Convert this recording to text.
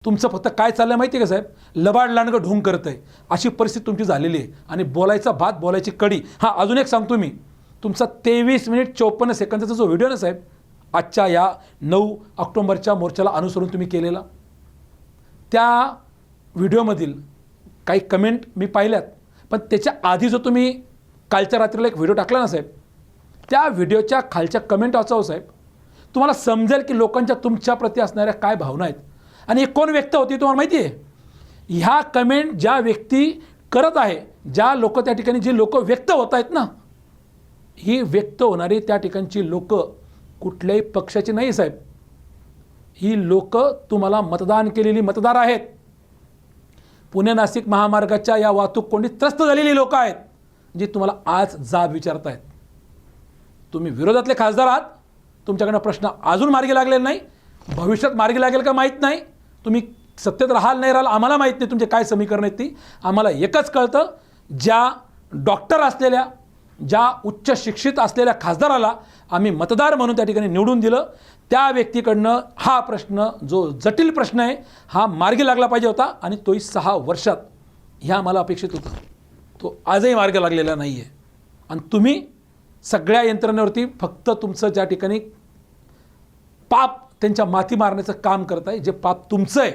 तुमचं फक्त काय चाललंय माहिती आहे का साहेब, लबाड लांडगं ढोंग करतंय अशी परिस्थिती तुमची झालेली आहे. आणि बोलायचा भात बोलायची कडी. हां, अजून एक सांगतो मी, तुमचा 23 मिनिट 54 सेकंदाचा जो व्हिडिओ ना साहेब, आजच्या या 9 ऑक्टोबरच्या मोर्चाला अनुसरून तुम्ही केलेला, त्या व्हिडिओमधील काही कमेंट मी पाहिल्यात. पण त्याच्या आधी जो तुम्ही कालच्या रात्रीला एक व्हिडिओ टाकला ना साहेब, त्या व्हिडिओच्या खालच्या कमेंट वाचावं साहेब, तुम्हाला समजेल की लोकांच्या तुमच्याप्रती असणाऱ्या काय भावना आहेत. आणि एक कोण व्यक्त होती तुम्हाला माहिती आहे? ह्या कमेंट ज्या व्यक्ती करत आहे, ज्या लोक त्या ठिकाणी जे लोक व्यक्त होत आहेत ना, ही व्यक्त होणारी त्या ठिकाणची लोक कुठल्याही पक्षाची नाही साहेब. ही लोक तुम्हाला मतदान केलेली मतदार आहेत. पुणे नाशिक महामार्गाच्या या वाहतूक कोंडीत त्रस्त झालेली लोक आहेत, जी तुम्हाला आज जाब विचारतायत. तुम्ही विरोधातले खासदार आहात, तुमच्याकडनं प्रश्न अजून मार्गी लागलेला नाही, भविष्यात मार्गी लागेल का माहीत नाही. तुम्ही सत्तेत राहाल नाही राहाल आम्हाला माहीत नाही, तुमचे काय समीकरण आहेत ती. आम्हाला एकच कळतं, ज्या डॉक्टर असलेल्या, ज्या उच्च शिक्षित असलेल्या खासदाराला आम्ही मतदार म्हणून त्या ठिकाणी निवडून दिलं, त्या व्यक्तीकडनं हा प्रश्न, जो जटिल प्रश्न आहे, हा मार्गी लागला पाहिजे होता. आणि तोही 6 वर्षात, ह्या आम्हाला अपेक्षित होतं. तो आजही मार्ग लागलेला नाही आहे. आणि तुम्ही सगळ्या यंत्रणेवरती फक्त तुमचं ज्या ठिकाणी पाप त्यांच्या माथी मारण्याचं काम करताय, जे पाप तुमचं आहे